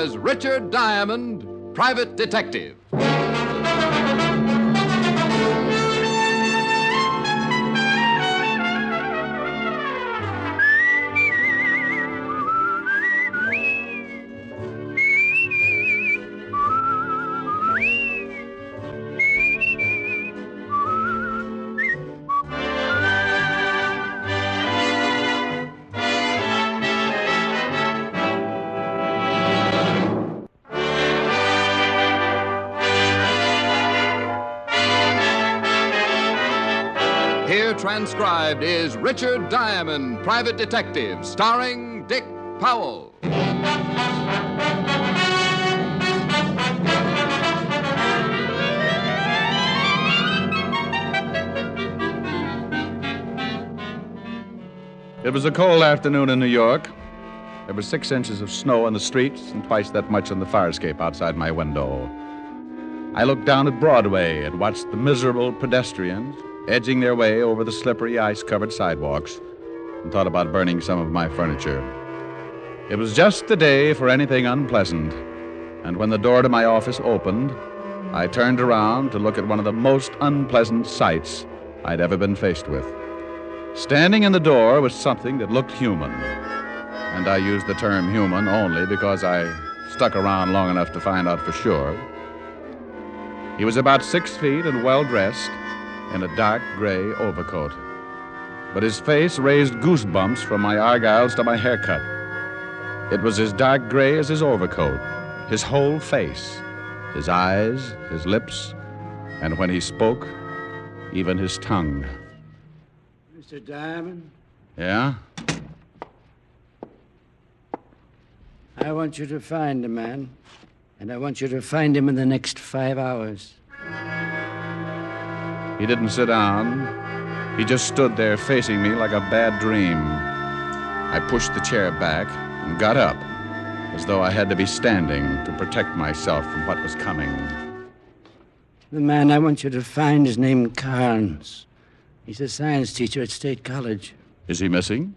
as Richard Diamond, Private Detective. Here transcribed is Richard Diamond, Private Detective, starring Dick Powell. It was a cold afternoon in New York. There were 6 inches of snow on the streets and twice that much on the fire escape outside my window. I looked down at Broadway and watched the miserable pedestrians edging their way over the slippery, ice-covered sidewalks and thought about burning some of my furniture. It was just the day for anything unpleasant, and when the door to my office opened, I turned around to look at one of the most unpleasant sights I'd ever been faced with. Standing in the door was something that looked human, and I use the term human only because I stuck around long enough to find out for sure. He was about 6 feet and well-dressed in a dark gray overcoat, but his face raised goosebumps from my argyles to my haircut. It was as dark gray as his overcoat, his whole face, his eyes, his lips, and when he spoke, even his tongue. Mr. Diamond? Yeah? I want you to find a man, and I want you to find him in the next 5 hours. He didn't sit down. He just stood there facing me like a bad dream. I pushed the chair back and got up, as though I had to be standing to protect myself from what was coming. The man I want you to find is named Carnes. He's a science teacher at State College. Is he missing?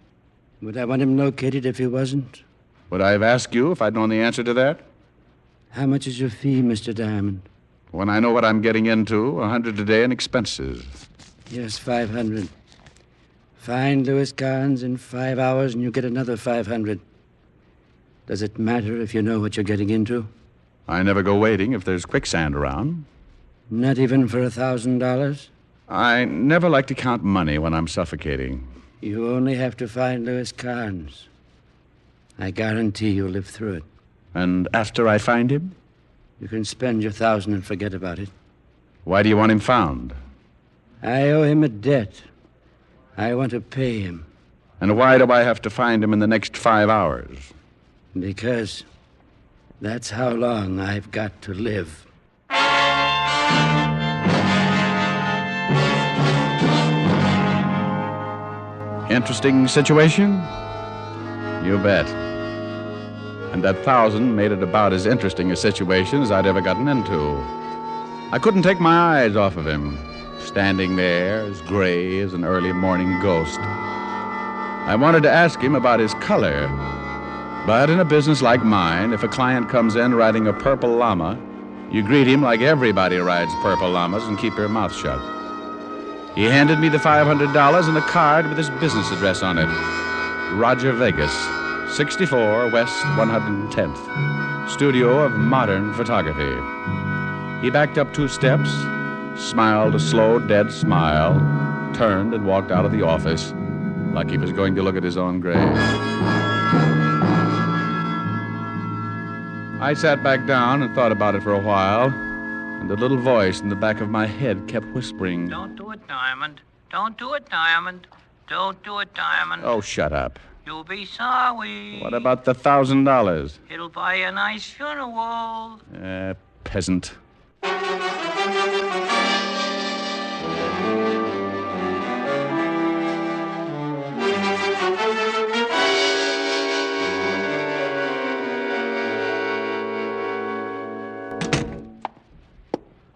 Would I want him located if he wasn't? Would I have asked you if I'd known the answer to that? How much is your fee, Mr. Diamond? When I know what I'm getting into, $100 a day in expenses. Yes, 500. Find Louis Carnes in 5 hours and you get another 500. Does it matter if you know what you're getting into? I never go waiting if there's quicksand around. Not even for $1,000? I never like to count money when I'm suffocating. You only have to find Louis Carnes. I guarantee you'll live through it. And after I find him? You can spend your 1,000 and forget about it. Why do you want him found? I owe him a debt. I want to pay him. And why do I have to find him in the next 5 hours? Because that's how long I've got to live. Interesting situation? You bet. And that 1,000 made it about as interesting a situation as I'd ever gotten into. I couldn't take my eyes off of him, standing there as gray as an early morning ghost. I wanted to ask him about his color, but in a business like mine, if a client comes in riding a purple llama, you greet him like everybody rides purple llamas and keep your mouth shut. He handed me the $500 and a card with his business address on it. Roger Vegas, 64 West 110th, studio of modern photography. He backed up 2 steps, smiled a slow, dead smile, turned and walked out of the office like he was going to look at his own grave. I sat back down and thought about it for a while, and a little voice in the back of my head kept whispering, "Don't do it, Diamond. Don't do it, Diamond. Don't do it, Diamond. "Oh, shut up. You'll be sorry. What about the $1,000? It'll buy you a nice funeral." Peasant.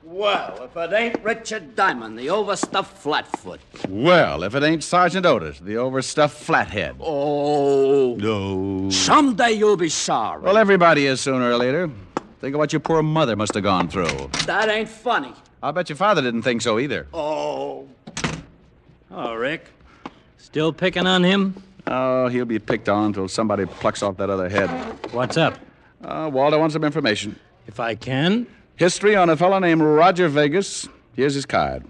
Well, Well, if it ain't Richard Diamond, the overstuffed flatfoot. Well, if it ain't Sergeant Otis, the overstuffed flathead. Oh. No. Someday you'll be sorry. Well, everybody is sooner or later. Think of what your poor mother must have gone through. That ain't funny. I'll bet your father didn't think so either. Oh. Oh, Rick. Still picking on him? Oh, he'll be picked on until somebody plucks off that other head. What's up? Walter wants some information. If I can. History on a fellow named Roger Vegas. Here's his card.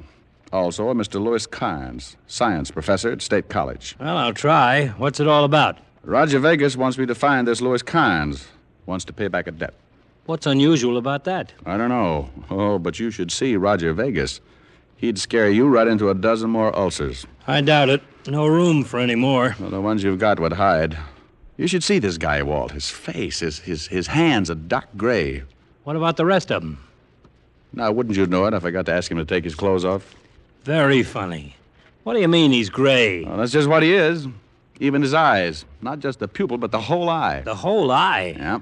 Also, a Mr. Lewis Carnes, science professor at State College. Well, I'll try. What's it all about? Roger Vegas wants me to find this Lewis Carnes. Wants to pay back a debt. What's unusual about that? I don't know. Oh, but you should see Roger Vegas. He'd scare you right into a dozen more ulcers. I doubt it. No room for any more. Well, the ones you've got would hide. You should see this guy, Walt. His face, his hands are dark gray. What about the rest of them? Now, wouldn't you know it if I got to ask him to take his clothes off? Very funny. What do you mean he's gray? Well, that's just what he is. Even his eyes. Not just the pupil, but the whole eye. The whole eye? Yeah.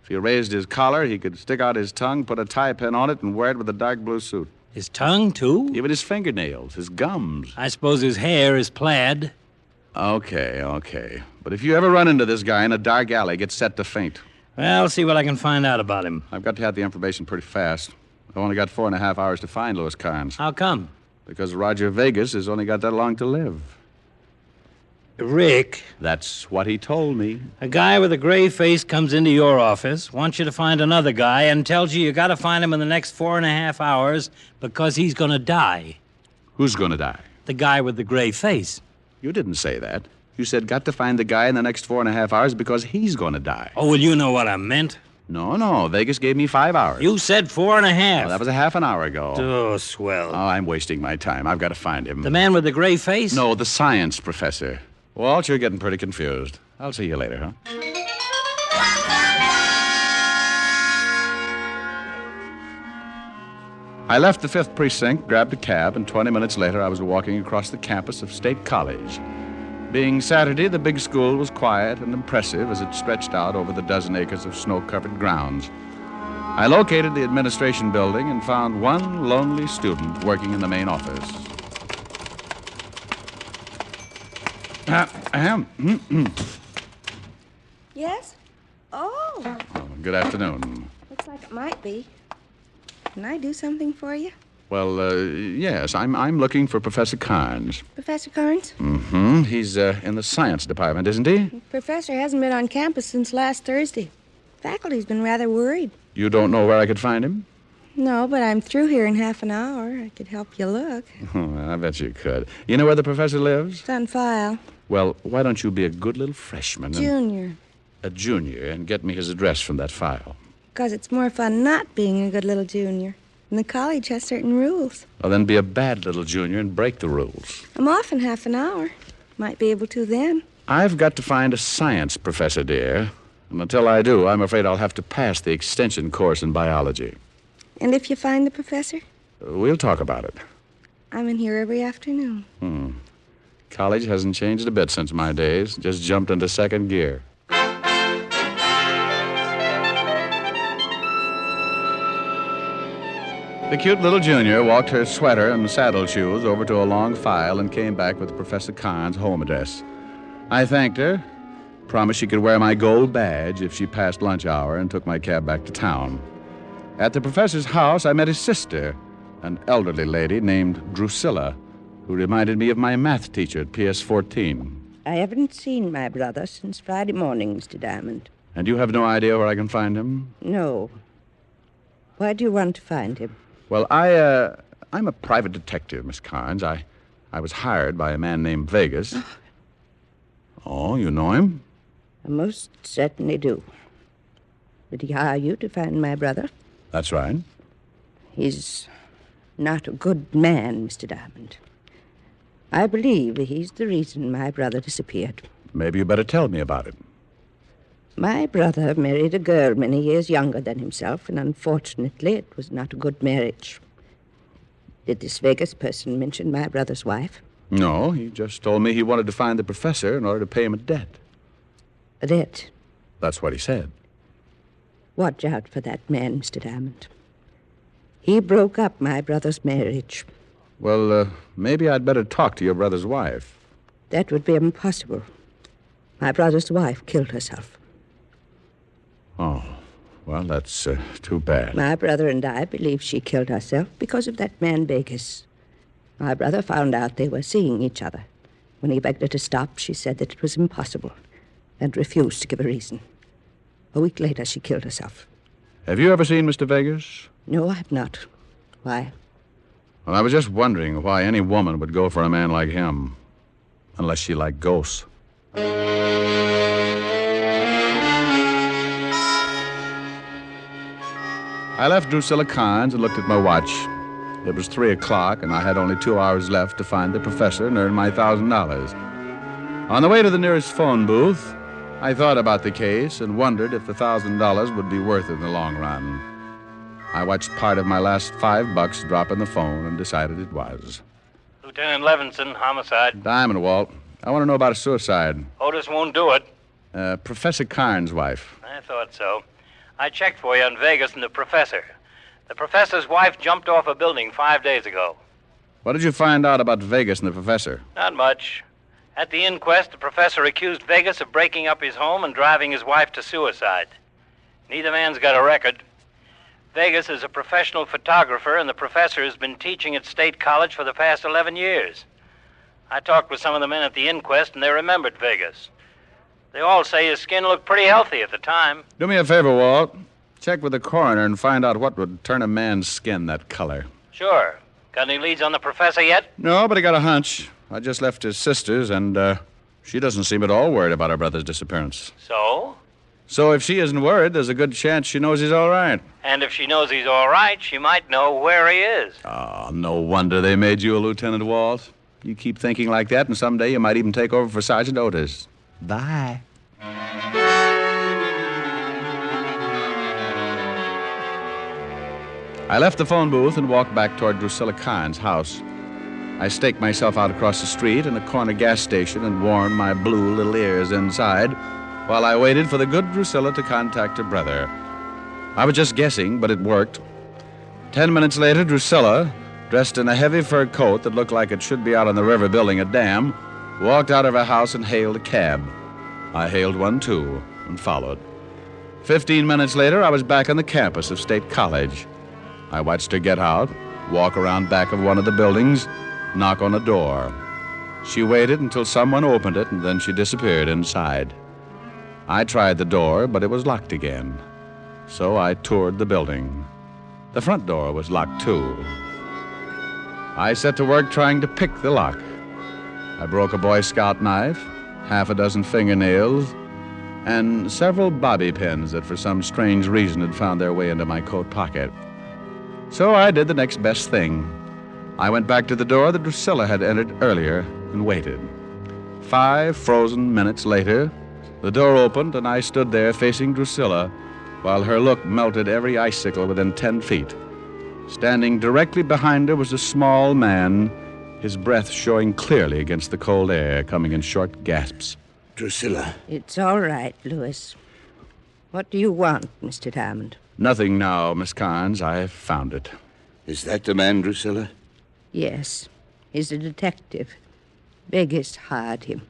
If he raised his collar, he could stick out his tongue, put a tie pin on it, and wear it with a dark blue suit. His tongue, too? Even his fingernails, his gums. I suppose his hair is plaid. Okay. But if you ever run into this guy in a dark alley, get set to faint. Well, I'll see what I can find out about him. I've got to have the information pretty fast. I've only got 4.5 hours to find Lewis Carnes. How come? Because Roger Vegas has only got that long to live. Rick, That's what he told me. a guy with a gray face comes into your office, wants you to find another guy, and tells you got to find him in the next 4.5 hours because he's going to die. Who's going to die? The guy with the gray face. You didn't say that. You said got to find the guy in the next 4.5 hours because he's going to die. Oh, well, you know what I meant. No. Vegas gave me 5 hours. You said 4.5. Well, that was a half an hour ago. Oh, swell. Oh, I'm wasting my time. I've got to find him. The man with the gray face? No, the science professor. Walt, you're getting pretty confused. I'll see you later, huh? I left the 5th Precinct, grabbed a cab, and 20 minutes later I was walking across the campus of State College. Being Saturday, the big school was quiet and impressive as it stretched out over the dozen acres of snow-covered grounds. I located the administration building and found one lonely student working in the main office. Yes? Oh, Good afternoon. looks like it might be. Can I do something for you? Well, yes, I'm looking for Professor Carnes. Professor Carnes? Mm-hmm. He's in the science department, isn't he? Professor hasn't been on campus since last Thursday. Faculty's been rather worried. You don't know where I could find him? No, but I'm through here in half an hour. I could help you look. I bet you could. You know where the professor lives? It's on file. Well, why don't you be a good little freshman Junior. a junior and get me his address from that file? Because it's more fun not being a good little junior. And the college has certain rules. Well, then be a bad little junior and break the rules. I'm off in half an hour. Might be able to then. I've got to find a science professor, dear. And until I do, I'm afraid I'll have to pass the extension course in biology. And if you find the professor, We'll talk about it. I'm in here every afternoon. College hasn't changed a bit since my days. Just jumped into second gear. The cute little junior walked her sweater and saddle shoes over to a long file and came back with Professor Carnes' home address. I thanked her, promised she could wear my gold badge if she passed lunch hour, and took my cab back to town. At the professor's house, I met his sister, an elderly lady named Drusilla, who reminded me of my math teacher at PS 14. I haven't seen my brother since Friday morning, Mr. Diamond. And you have no idea where I can find him? No. Why do you want to find him? Well, I'm a private detective, Miss Carnes. I was hired by a man named Vegas. Oh, you know him? I most certainly do. Did he hire you to find my brother? That's right. He's not a good man, Mr. Diamond. I believe he's the reason my brother disappeared. Maybe you better tell me about it. My brother married a girl many years younger than himself, and unfortunately it was not a good marriage. Did this Vegas person mention my brother's wife? No, he just told me he wanted to find the professor in order to pay him a debt. A debt? That's what he said. Watch out for that man, Mr. Diamond. He broke up my brother's marriage. Well, maybe I'd better talk to your brother's wife. That would be impossible. My brother's wife killed herself. Oh, well, that's too bad. My brother and I believe she killed herself because of that man Vegas. My brother found out they were seeing each other. When he begged her to stop, she said that it was impossible and refused to give a reason. A week later, she killed herself. Have you ever seen Mr. Vegas? No, I have not. Why? Well, I was just wondering why any woman would go for a man like him. Unless she liked ghosts. I left Drusilla Carnes and looked at my watch. It was 3 o'clock, and I had only 2 hours left to find the professor and earn my $1,000. On the way to the nearest phone booth, I thought about the case and wondered if the $1,000 would be worth it in the long run. I watched part of my last $5 drop in the phone and decided it was. Lieutenant Levinson, homicide. Diamond, Walt. I want to know about a suicide. Otis won't do it. Professor Carnes' wife. I thought so. I checked for you in Vegas and the professor. The professor's wife jumped off a building 5 days ago. What did you find out about Vegas and the professor? Not much. At the inquest, the professor accused Vegas of breaking up his home and driving his wife to suicide. Neither man's got a record. Vegas is a professional photographer, and the professor has been teaching at State College for the past 11 years. I talked with some of the men at the inquest, and they remembered Vegas. They all say his skin looked pretty healthy at the time. Do me a favor, Walt. Check with the coroner and find out what would turn a man's skin that color. Sure. Got any leads on the professor yet? No, but I got a hunch. I just left his sister's, and she doesn't seem at all worried about her brother's disappearance. So? So if she isn't worried, there's a good chance she knows he's all right. And if she knows he's all right, she might know where he is. Oh, no wonder they made you a Lieutenant, Walt. You keep thinking like that, and someday you might even take over for Sergeant Otis. Bye. I left the phone booth and walked back toward Drusilla Carnes' house. I staked myself out across the street in a corner gas station and warmed my blue little ears inside while I waited for the good Drusilla to contact her brother. I was just guessing, but it worked. 10 minutes later, Drusilla, dressed in a heavy fur coat that looked like it should be out on the river building a dam, walked out of her house and hailed a cab. I hailed one, too, and followed. 15 minutes later, I was back on the campus of State College. I watched her get out, walk around back of one of the buildings, knock on a door. She waited until someone opened it, and then she disappeared inside. I tried the door, but it was locked again. So I toured the building. The front door was locked, too. I set to work trying to pick the lock. I broke a Boy Scout knife, half a dozen fingernails, and several bobby pins that for some strange reason had found their way into my coat pocket. So I did the next best thing. I went back to the door that Drusilla had entered earlier and waited. 5 frozen minutes later, the door opened and I stood there facing Drusilla while her look melted every icicle within 10 feet. Standing directly behind her was a small man, his breath showing clearly against the cold air, coming in short gasps. Drusilla. It's all right, Louis. What do you want, Mr. Diamond? Nothing now, Miss Carnes. I've found it. Is that the man, Drusilla? Yes. He's a detective. Vegas hired him.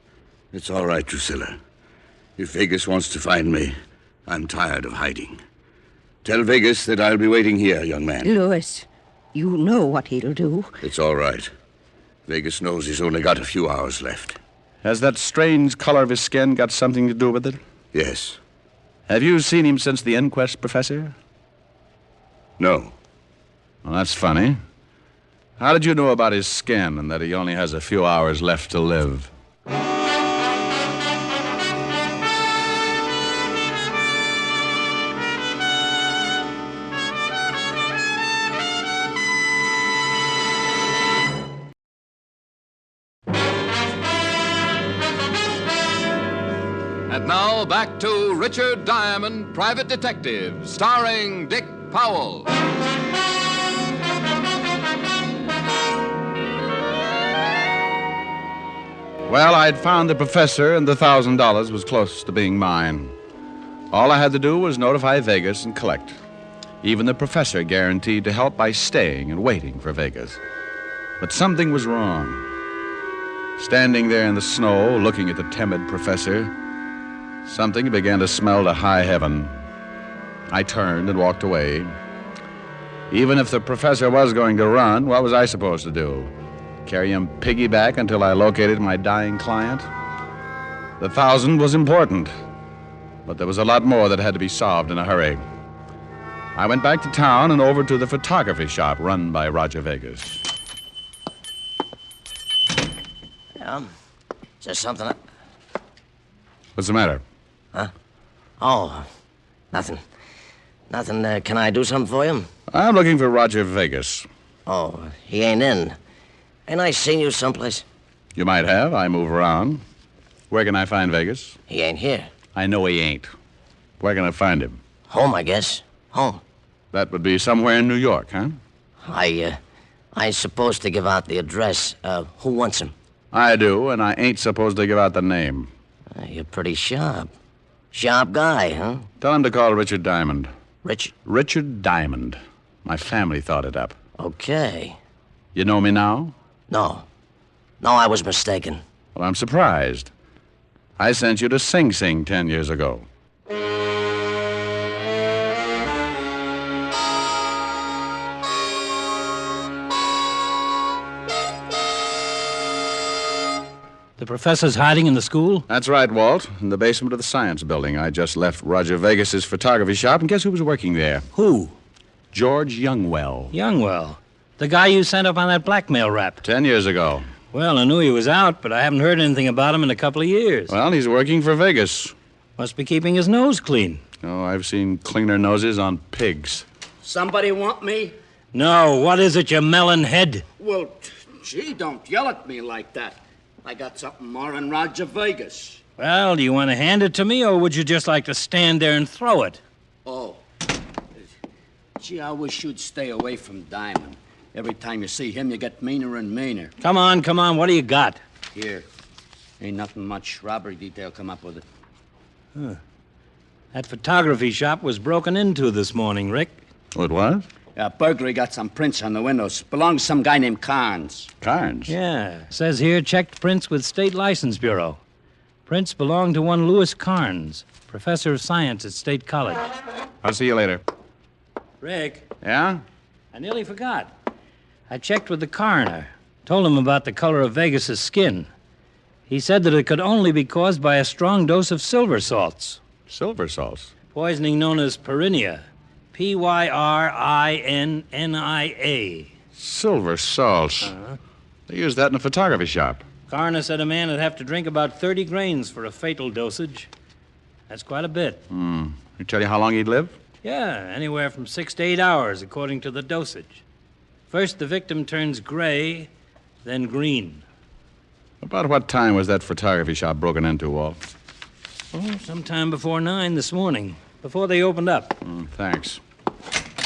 It's all right, Drusilla. If Vegas wants to find me, I'm tired of hiding. Tell Vegas that I'll be waiting here, young man. Louis, you know what he'll do. It's all right. Vegas knows he's only got a few hours left. Has that strange color of his skin got something to do with it? Yes. Have you seen him since the inquest, Professor? No. Well, that's funny. How did you know about his skin and that he only has a few hours left to live? And now back to Richard Diamond, Private Detective, starring Dick Powell. Well, I'd found the professor, and the $1,000 was close to being mine. All I had to do was notify Vegas and collect. Even the professor guaranteed to help by staying and waiting for Vegas. But something was wrong. Standing there in the snow, looking at the timid professor, something began to smell to high heaven. I turned and walked away. Even if the professor was going to run, what was I supposed to do? Carry him piggyback until I located my dying client? The 1,000 was important, but there was a lot more that had to be solved in a hurry. I went back to town and over to the photography shop run by Roger Vegas. Is there something? What's the matter? Oh, nothing. Nothing. Can I do something for you? I'm looking for Roger Vegas. Oh, he ain't in. Ain't I seen you someplace? You might have. I move around. Where can I find Vegas? He ain't here. I know he ain't. Where can I find him? Home, I guess. Home. That would be somewhere in New York, huh? I supposed to give out the address. Who wants him? I do, and I ain't supposed to give out the name. You're pretty sharp. Sharp guy, huh? Tell him to call Richard Diamond. Richard Diamond. My family thought it up. Okay. You know me now? No, I was mistaken. Well, I'm surprised. I sent you to Sing Sing 10 years ago. The professor's hiding in the school? That's right, Walt. In the basement of the science building. I just left Roger Vegas's photography shop, and guess who was working there? Who? George Youngwell. Youngwell. The guy you sent up on that blackmail rap. 10 years ago. Well, I knew he was out, but I haven't heard anything about him in a couple of years. Well, he's working for Vegas. Must be keeping his nose clean. Oh, I've seen cleaner noses on pigs. Somebody want me? No, what is it, you melon head? Well, gee, don't yell at me like that. I got something more than Roger Vegas. Well, do you want to hand it to me, or would you just like to stand there and throw it? Oh. Gee, I wish you'd stay away from Diamond. Every time you see him, you get meaner and meaner. Come on, what do you got? Here. Ain't nothing much. Robbery detail come up with it. Huh. That photography shop was broken into this morning, Rick. Oh, it was? Burglary got some prints on the windows. Belongs to some guy named Carnes. Carnes? Yeah. Says here, checked prints with State License Bureau. Prints belong to one Louis Carnes, professor of science at State College. I'll see you later. Rick, Yeah? I nearly forgot. I checked with the coroner. Told him about the color of Vegas's skin. He said that it could only be caused by a strong dose of silver salts. Silver salts? Poisoning known as pyrinia. Pyrinnia. Silver salts. They use that in a photography shop. Coroner said a man would have to drink about 30 grains for a fatal dosage. That's quite a bit. He tell you how long he'd live? Yeah, anywhere from 6 to 8 hours, according to the dosage. First, the victim turns gray, then green. About what time was that photography shop broken into, Walt? Oh, sometime before 9 this morning, before they opened up. Thanks.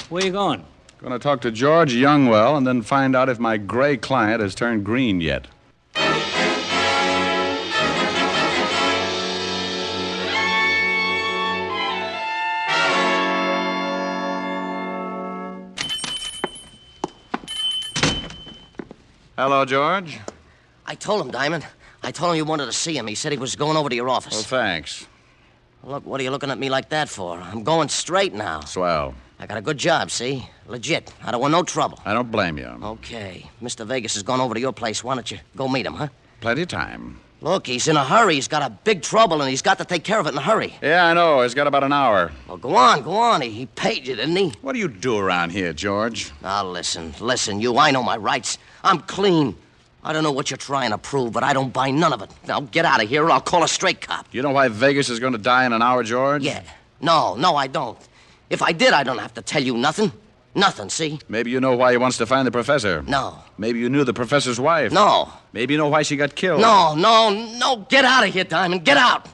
Where you going? Gonna talk to George Youngwell and then find out if my gray client has turned green yet. Hello, George. I told him, Diamond. I told him you wanted to see him. He said he was going over to your office. Well, thanks. Look, what are you looking at me like that for? I'm going straight now. Swell. I got a good job, see? Legit. I don't want no trouble. I don't blame you. Okay. Mr. Vegas has gone over to your place. Why don't you go meet him, huh? Plenty of time. Look, he's in a hurry. He's got a big trouble, and he's got to take care of it in a hurry. Yeah, I know. He's got about an hour. Well, go on. He paid you, didn't he? What do you do around here, George? Now, listen, you. I know my rights. I'm clean. I don't know what you're trying to prove, but I don't buy none of it. Now, get out of here, or I'll call a straight cop. You know why Vegas is going to die in an hour, George? Yeah. No, I don't. If I did, I don't have to tell you nothing. Nothing, see? Maybe you know why he wants to find the professor. No. Maybe you knew the professor's wife. No. Maybe you know why she got killed. No. Get out of here, Diamond. Get out.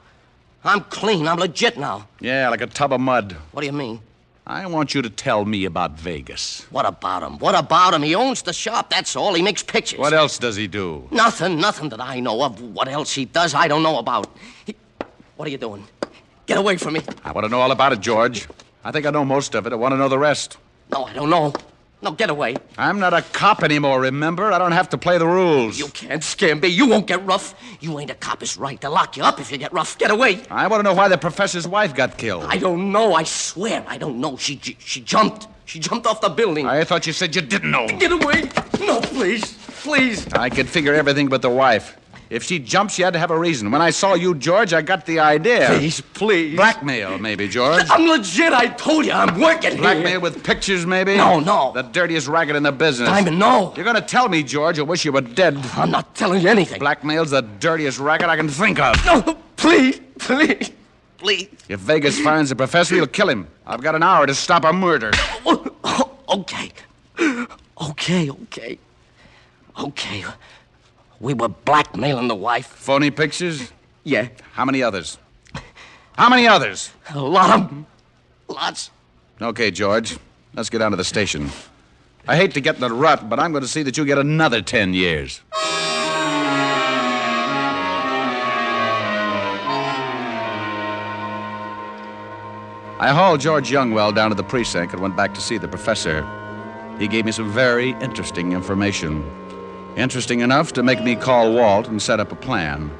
I'm clean. I'm legit now. Yeah, like a tub of mud. What do you mean? I want you to tell me about Vegas. What about him? He owns the shop, that's all. He makes pictures. What else does he do? Nothing that I know of. What else he does, I don't know about. What are you doing? Get away from me. I want to know all about it, George. I think I know most of it. I want to know the rest. No, I don't know. No, get away. I'm not a cop anymore, remember? I don't have to play the rules. You can't scare me. You won't get rough. You ain't a cop. It's right to lock you up if you get rough. Get away. I want to know why the professor's wife got killed. I don't know. I swear I don't know. She jumped. She jumped off the building. I thought you said you didn't know. Get away. No, please. Please. I could figure everything but the wife. If she jumped, she had to have a reason. When I saw you, George, I got the idea. Please. Blackmail, maybe, George. I'm legit. I told you. I'm working Blackmail here. with pictures, maybe? No. The dirtiest racket in the business. Diamond, no. You're going to tell me, George, you wish you were dead. I'm not telling you anything. Blackmail's the dirtiest racket I can think of. No, please. If Vegas finds the professor, he'll kill him. I've got an hour to stop a murder. Okay. We were blackmailing the wife. Phony pictures? Yeah. How many others? How many others? A lot of them. Lots. Okay, George. Let's get down to the station. I hate to get in the rut, but I'm going to see that you get another 10 years. I hauled George Youngwell down to the precinct and went back to see the professor. He gave me some very interesting information. Interesting enough to make me call Walt and set up a plan.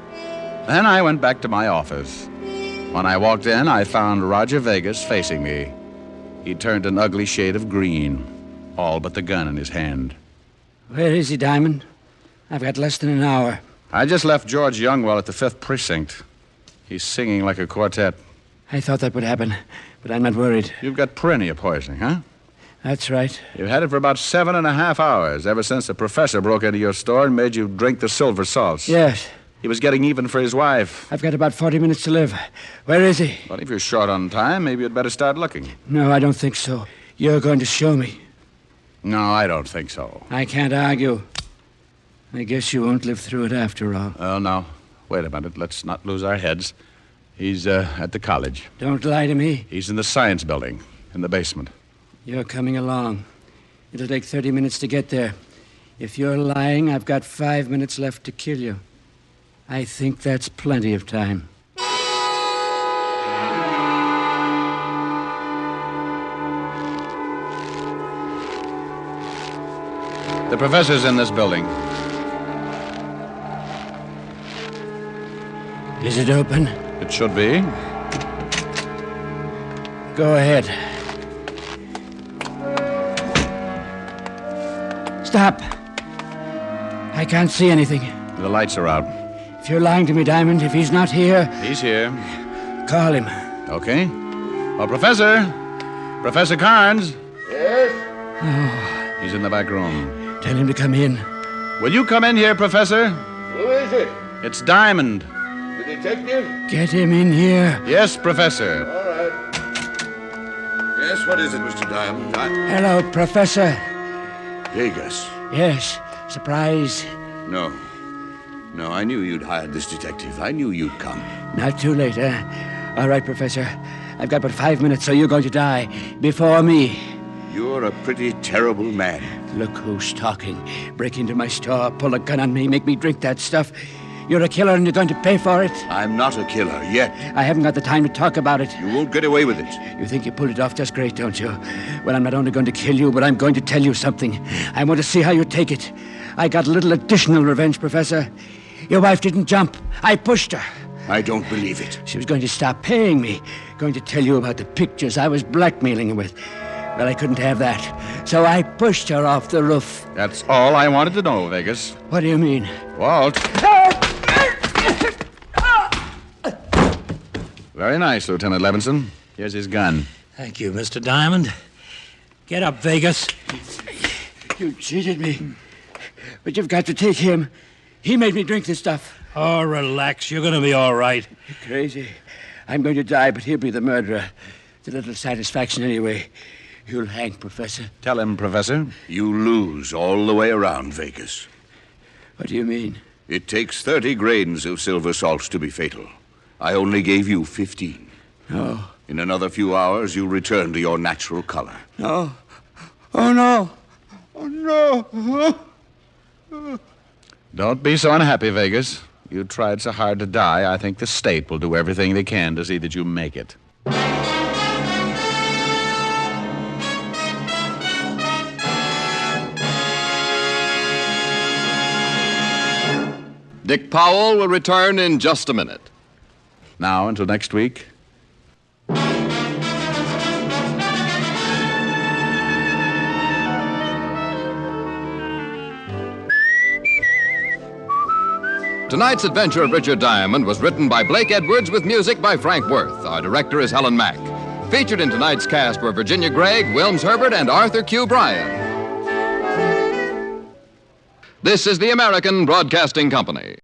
Then I went back to my office. When I walked in, I found Roger Vegas facing me. He turned an ugly shade of green, all but the gun in his hand. Where is he, Diamond? I've got less than an hour. I just left George Youngwell at the 5th Precinct. He's singing like a quartet. I thought that would happen, but I'm not worried. You've got perennial poisoning, huh? That's right. You've had it for about 7.5 hours, ever since the professor broke into your store and made you drink the silver salts. Yes. He was getting even for his wife. I've got about 40 minutes to live. Where is he? Well, if you're short on time, maybe you'd better start looking. No, I don't think so. You're going to show me. No, I don't think so. I can't argue. I guess you won't live through it after all. Oh, no. Wait a minute. Let's not lose our heads. He's at the college. Don't lie to me. He's in the science building, in the basement. You're coming along. It'll take 30 minutes to get there. If you're lying, I've got 5 minutes left to kill you. I think that's plenty of time. The professor's in this building. Is it open? It should be. Go ahead. Stop. I can't see anything. The lights are out. If you're lying to me, Diamond, if he's not here... He's here. Call him. Okay. Oh, Professor! Professor Carnes! Yes? Oh. He's in the back room. Tell him to come in. Will you come in here, Professor? Who is it? It's Diamond. The detective? Get him in here. Yes, Professor. All right. Yes, what is it, Mr. Diamond? Hello, Professor. Vegas. Yes. Surprise. No. No, I knew you'd hired this detective. I knew you'd come. Not too late, eh? All right, Professor. I've got but 5 minutes, so you're going to die before me. You're a pretty terrible man. Look who's talking. Break into my store, pull a gun on me, make me drink that stuff. You're a killer and you're going to pay for it. I'm not a killer yet. I haven't got the time to talk about it. You won't get away with it. You think you pulled it off just great, don't you? Well, I'm not only going to kill you, but I'm going to tell you something. I want to see how you take it. I got a little additional revenge, Professor. Your wife didn't jump. I pushed her. I don't believe it. She was going to stop paying me. Going to tell you about the pictures I was blackmailing her with. Well, I couldn't have that. So I pushed her off the roof. That's all I wanted to know, Vegas. What do you mean? Walt. Very nice, Lieutenant Levinson. Here's his gun. Thank you, Mr. Diamond. Get up, Vegas. You cheated me. But you've got to take him. He made me drink this stuff. Oh, relax. You're going to be all right. You're crazy. I'm going to die, but he'll be the murderer. It's a little satisfaction anyway. You'll hang, Professor. Tell him, Professor. You lose all the way around, Vegas. What do you mean? It takes 30 grains of silver salts to be fatal. I only gave you 15. No. In another few hours, you'll return to your natural color. No. Oh, no. Oh, no. Don't be so unhappy, Vegas. You tried so hard to die, I think the state will do everything they can to see that you make it. Dick Powell will return in just a minute. Now, until next week. Tonight's adventure of Richard Diamond was written by Blake Edwards with music by Frank Worth. Our director is Helen Mack. Featured in tonight's cast were Virginia Gregg, Wilms Herbert, and Arthur Q. Bryan. This is the American Broadcasting Company.